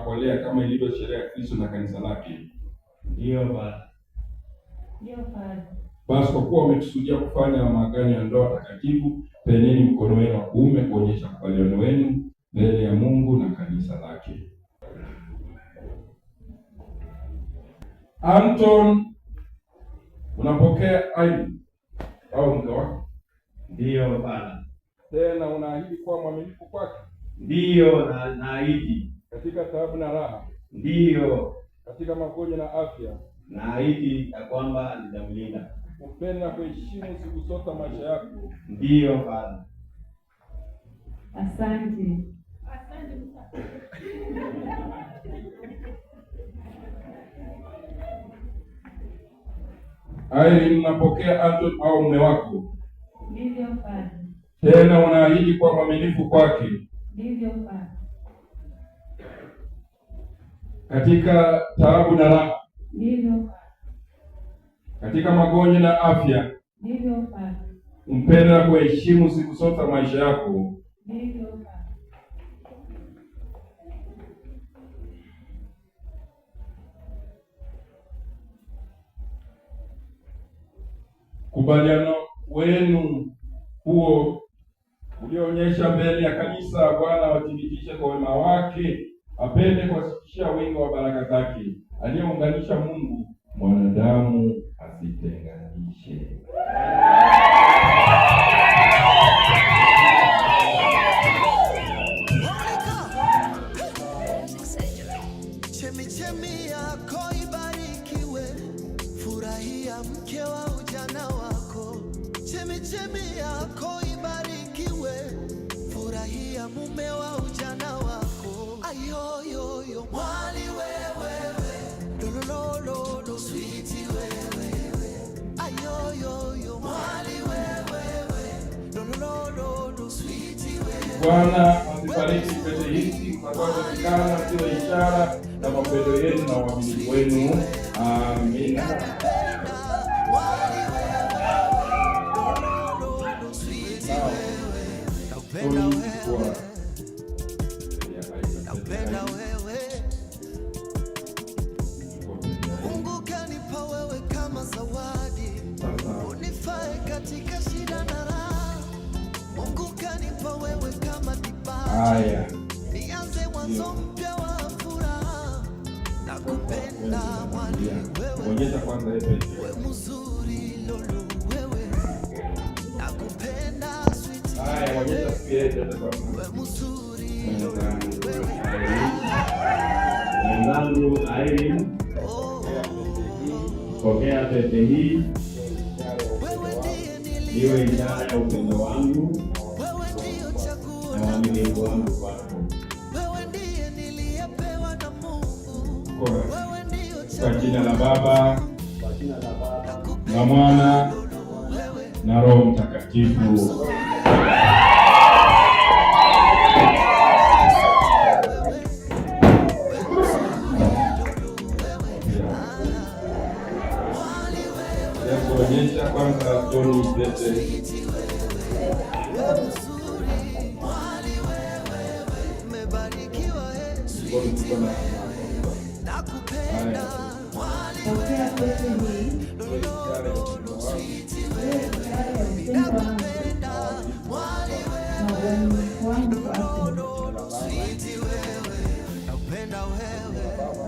mtakolea kama ilivyo sheria ya Kristo na kanisa lake? Ndiyo Bwana. Ndiyo Bwana. Basi kwa kuwa umekusudia kufanya maagano ya ndoa takatifu, penyeni mkono wenu wa kuume kuonyesha kubaliano wenu mbele ya Mungu na kanisa lake. Anton, unapokea Aileen au mke wako? Ndiyo Bwana. Tena unaahidi kuwa mwaminifu kwake? Ndiyo, naahidi. Katika taabu na raha? Ndiyo. Katika magonjwa na afya? Naahidi ya kwamba nitamlinda. Upende na kuheshimu siku zote maisha yako? Ndiyo Bwana. Asante. Aileen, unapokea Anton au mume wako? Ndivyo Bwana. Tena unaahidi kuwa mwaminifu kwake? Ndivyo Bwana. Katika taabu na raha? Ndivyo Bwana. Katika magonjwa na afya? Ndivyo Bwana. Umpende na kuheshimu siku zote maisha yako? Ndivyo Bwana. Kubaliano wenu huo ulioonyesha mbele ya kanisa, Bwana wathibitishe kwa wema wake, apende kuwafikishia wingi wa baraka zake, aliyeunganisha Mungu mwanadamu asitenganishe. Chemichemi yako ibarikiwe, furahia mke wa ujana wako. Chemichemi yako ibarikiwe, furahia mume wa ujana wako. Ayoyoyo mwali wewewe, lolololo switi wewewe. Ayoyoyo mwali wewewe, lolololo switi wewewe. Bwana asibariki pete hizi zitakazopatikana ziwe ishara na mapendo yenu na uaminifu wenu. Amina. Napenda wewe, Mungu kanipa wewe kama zawadi, unifae katika shida na raha. Mungu kanipa wewe kama kipaji, nianze mwanzo mpya wa furaha. Nakupenda mwali wewe mzuri lolo wewe, nakupenda sweet wewe mzuri Mwenzangu Aileen, pokea pete hii iwe ishara ya upendo wangu na uaminifu wangu kwako. Kwa jina la Baba na Mwana na Roho Mtakatifu. Kuonyesha kwanza John pete. Pokea pete hii. Kwa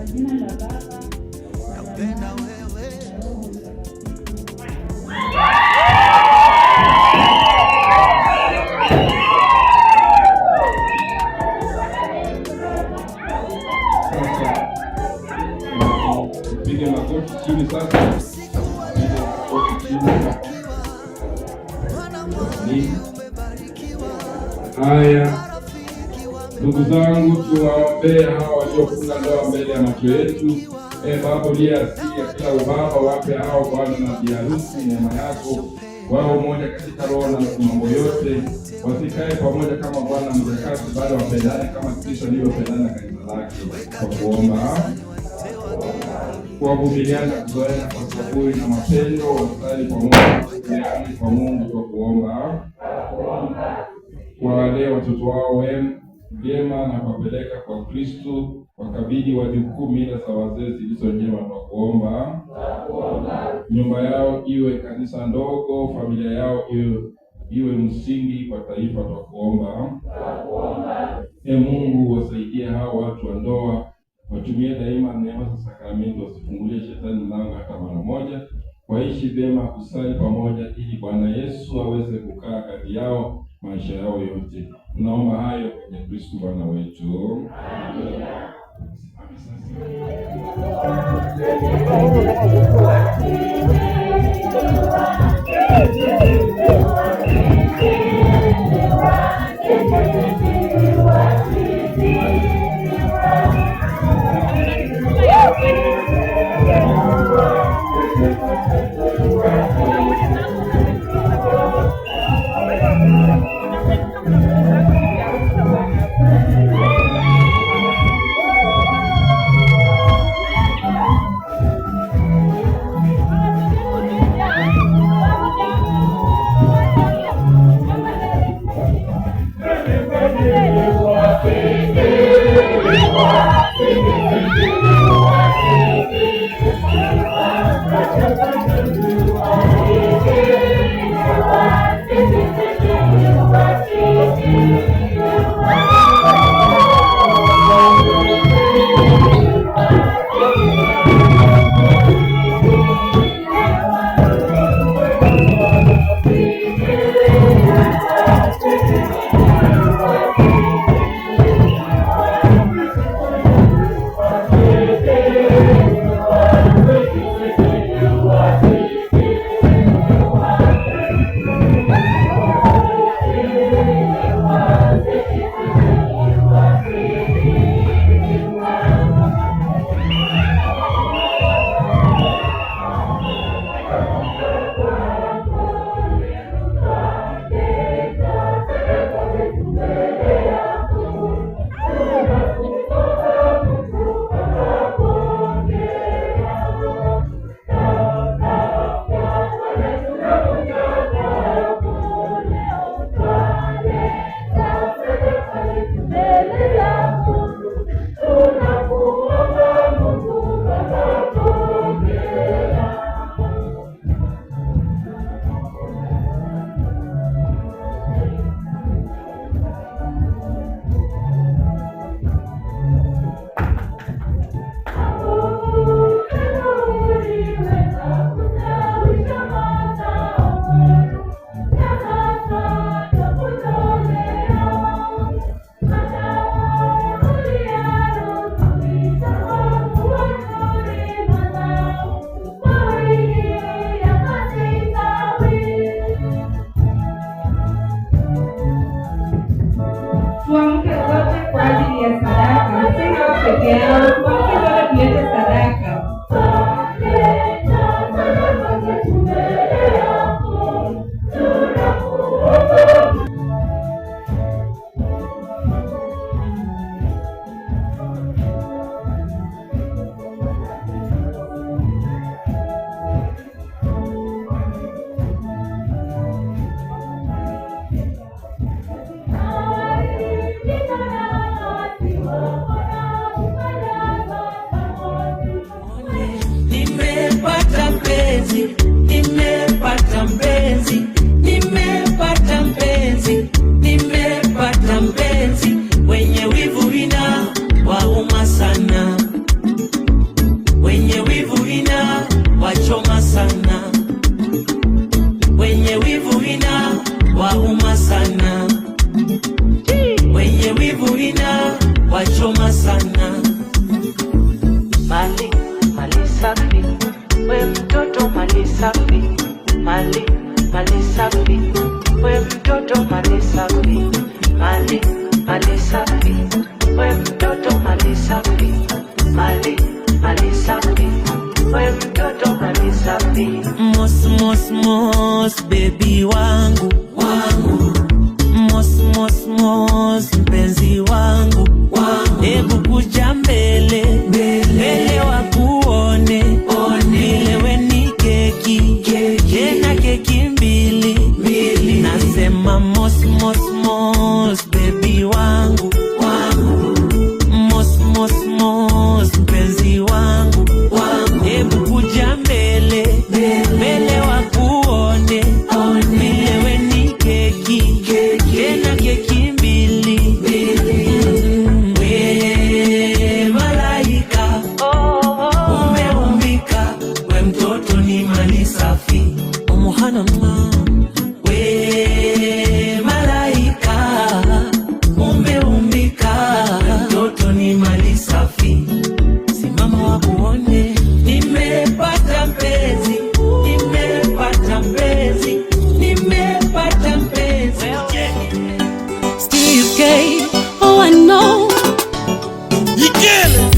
jina la Baba napenda wewe. Pige magoti chini sasa. Haya, ndugu zangu, tuwaombee hawa waliofunga ndoa mbele ya macho yetu. Baba uliyeasilia kila ubaba, wape hao bwana na biharusi neema yako, wao umoja katika roho na mambo yote, wasikae pamoja kama bwana mjakazi, bali wapendane kama Kristo alivyopendana na kanisa lake, kwa kuomba kuwavumiliana, kuzoeana kwa saburi na mapendo, wasali pamoja, kupeana kwa Mungu, kwa kuomba kwa wale watoto wao wema vyema na kuwapeleka kwa Kristo, wakabidhi wajukuu mila za wazee zilizo njema. Kwa kuomba nyumba yao iwe kanisa ndogo, familia yao iwe msingi kwa taifa. Kwa kuomba Mungu wasaidie hao watu wa ndoa, watumie daima neema za sakramenti, wasifungulie shetani mlango hata mara moja, waishi vyema, kusali pamoja, ili Bwana Yesu aweze kukaa kati yao maisha yao yote. Tunaomba hayo kwenye Kristo Bwana wetu. Amina. wachoma sana. Mali, mali safi, we mtoto mali safi. Mali, mali safi, we mtoto mali safi. Mali, mali safi, we mtoto mali safi. Mali, mali safi, we mtoto mali safi. Mos, mos, mos, baby wangu, wangu. Mos, mos, mos, mpenzi wangu, wangu. Ebu kuja mbele, mbele wakuone, nilewe ni keki, kena keki mbili. Nasema mos, mos, mos, baby wangu, wangu. Subhanallah, we malaika umeumbika, mtoto ni mali safi, simama wakuone. Nimepata mpenzi, nimepata mpenzi, nimepata mpenzi. Steve K, oh I know. Ikele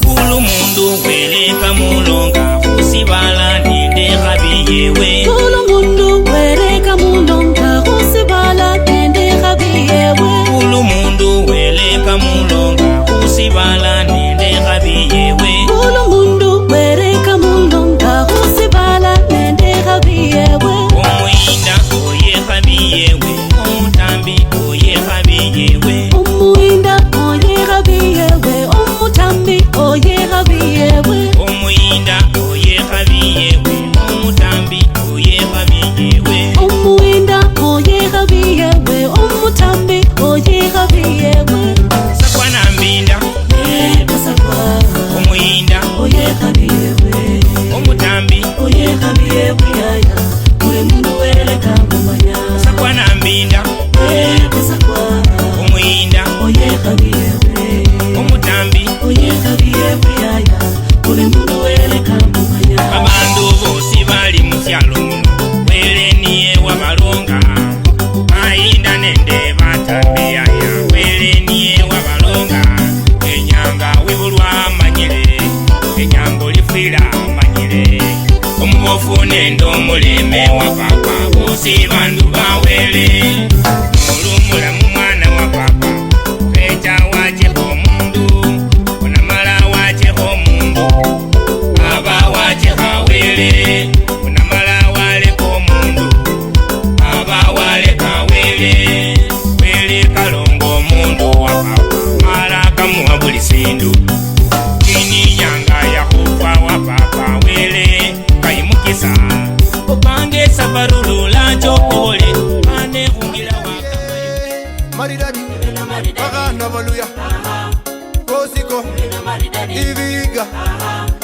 Kulu mundu weleka mulonga Usibala ninde rabiyewe. Kulu mundu weleka mulonga Usibala ninde rabiyewe. Kulu mundu weleka mulonga Usibala ninde rabiyewe. Kulu mundu weleka mulonga Usibala ninde rabiyewe. Omuyinda oye rabiyewe. Omutambi oye rabiyewe. Omuyinda oye rabiyewe. Omutambi oye rabiyewe. Omuyinda oye rabiyewe. Omutambi oye rabiyewe. Omuyinda oye rabiyewe. Omutambi oye rabiyewe. Sakwana mbinda Pasakwa omuyinda oye rabiyewe. omutambi Oye rabiyewe yaya. Kule mundu weleka mumanya. sakwana mbinda Pasakwa omuyinda oye rabiyewe. omutambi Oye rabiyewe yaya. Kule mundu weleka mumanya. abandu bosi bali mukyalo muno wele niye wabalonga mayinda nende batambi yaya wele niye wabalonga enyanga wibulwa manyire enyanga olifwira manyire omubofu nende omuleme wa papa bosi bandu bawele mulumulamu mwana wa papa pecha wacheho omundu onamala wacheho omundu aba wacheha wele onamala waleka omundu aba waleka wele wele kalonga omundu wa papa mala kamuwa buli sindu kini nyanga yahufa wa papa wele kayimukisa opange sabarulula chokole ane hungira wakamayo Maridadi, Magana Baluya, Kosiko, Iviga,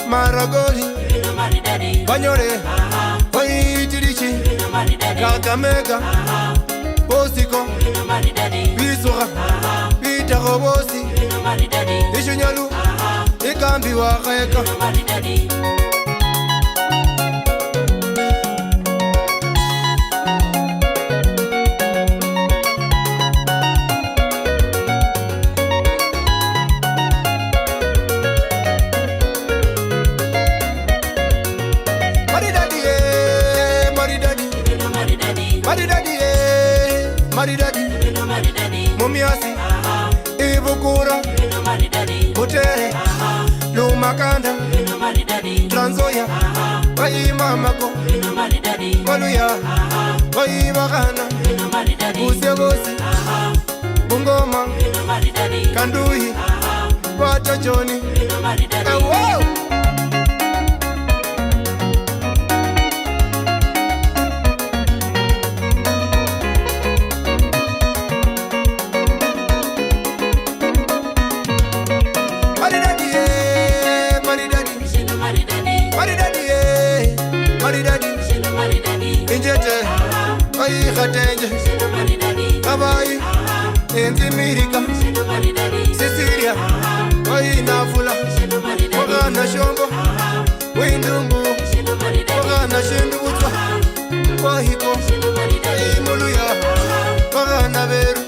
Maragoli, Banyore, Waitirichi, Kakamega, Kosiko, Bisura, Pita Robosi, Ishunyalu, Ikambi Wakayaka. Maridadi, Maridadi, Mumiasi, Ibukura, Butere, Lumakanda, Transoya, Waimamako, Waluya, Waimagana, Usebosi, Bungoma, Kandui, Watachoni, wow! Injete, ai khatenje, abai, entimirika, Sicilia, ai nafula, Magana shombo, windumbu, Magana shinduka, wahiko, ai muluya, Magana beru.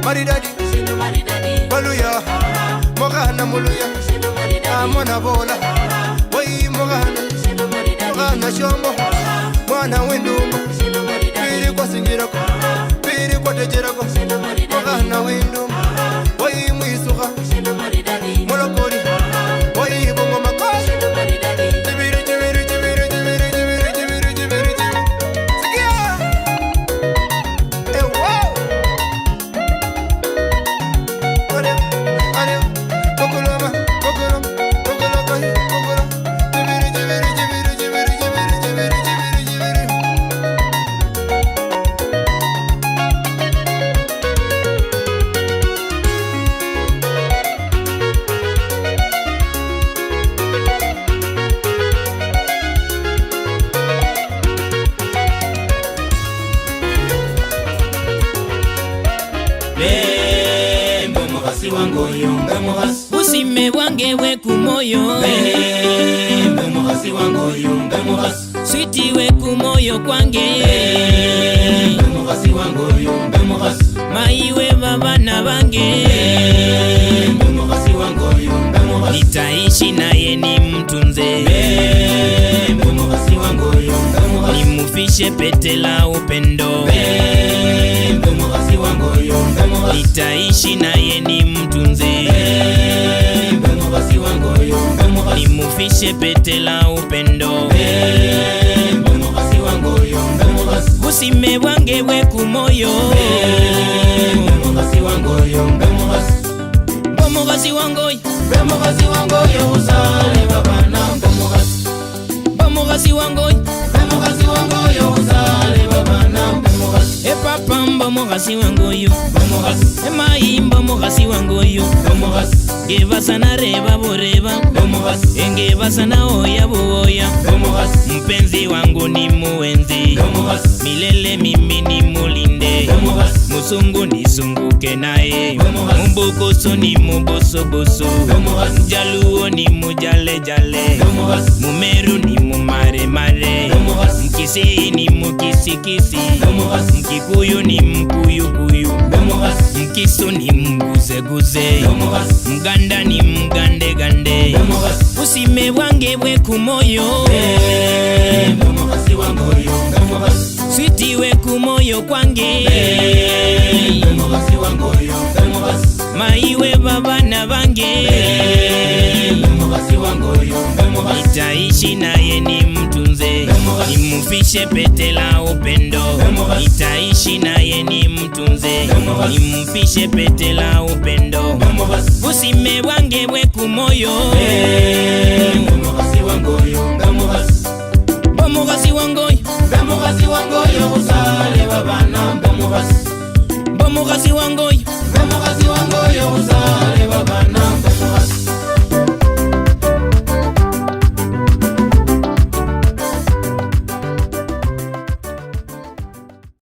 Maridadi, Baluya, Mogana Muluya, Amona Bola, Wai Mogana, Mogana Shombo, Mwana Windumba, Piri kwa Singirako, Piri kwa Tejerako, Mogana Windumba, Wai Mwisuka, Molokori, Wai Bongo Makos, Jibiri, Jibiri, Jibiri, Jibiri, Jibiri, Jibiri, Jibiri, Sikia! Wow! Kokoloma, Kokolom, Kokolom, Kokolom, wangoyo mbe mukhasi busime bwange bwe kumoyo mbe mukhasi wangoyo mbe mukhasi switi we kumoyo kwange mbe mukhasi wangoyo mbe mukhasi maiwe babana bange mbe mukhasi wangoyo mbe mukhasi nitaishi naye nimtunze mbe mukhasi wangoyo mbe mukhasi nimufishe pete la upendo mbe mukhasi wangoyo mbe mukhasi nitaishi naye nimtunze mbe mukhasi wangoyo mbe mukhasi nimufishe pete la upendo mbe mukhasi wangoyo mbe mukhasi busime bwange bwe kumoyo mbe mukhasi wangoyo mbe mukhasi bomukhasi wangoyo mbe mukhasi wangoyo usale babana mbe mukhasi bomukhasi wangoyo mbe mukhasi wangoyo usale babana mbe mukhasi epapa mbomukhasi wangoyo mbe mukhasi emayi mbomukhasi wangoyo mbe mukhasi ngevasana reva voreva mbe mukhasi engevasana oya vuoya mbe mukhasi mpenzi wangu ni muenzi mbe mukhasi milele mimi ni mulinde mbe mukhasi musungu nisunguke naye mbe mukhasi mubukusu ni mubusubusu mbe mukhasi mjaluo ni mujalejale mbe mukhasi mumeru ni mumaremare mbe mukhasi mkisii ni mukisikisi mbe mukhasi mkikuyu ni mkuyukuyu mbe mukhasi mkisu ni mguzeguze mbe mukhasi mganda ni mgandegande mbe mukhasi busime bwange bwe kumoyo mbe mukhasi wangoyo mbe mukhasi switi we kumoyo kwange mbe mukhasi wangoyo mbe mukhasi maiwe babana bange mbe mukhasi wangoyo mbe mukhasi nitaishi naye nimtunze nimufishe pete la upendo nitaishi naye nimtunze nimufishe pete la upendo mbe mukhasi busime bwange bwe kumoyo mbe mukhasi wangoyo mbe mukhasi bomukhasi wangoyo mbe mukhasi wangoyo usale babana mbe mukhasi bomukhasi wangoyo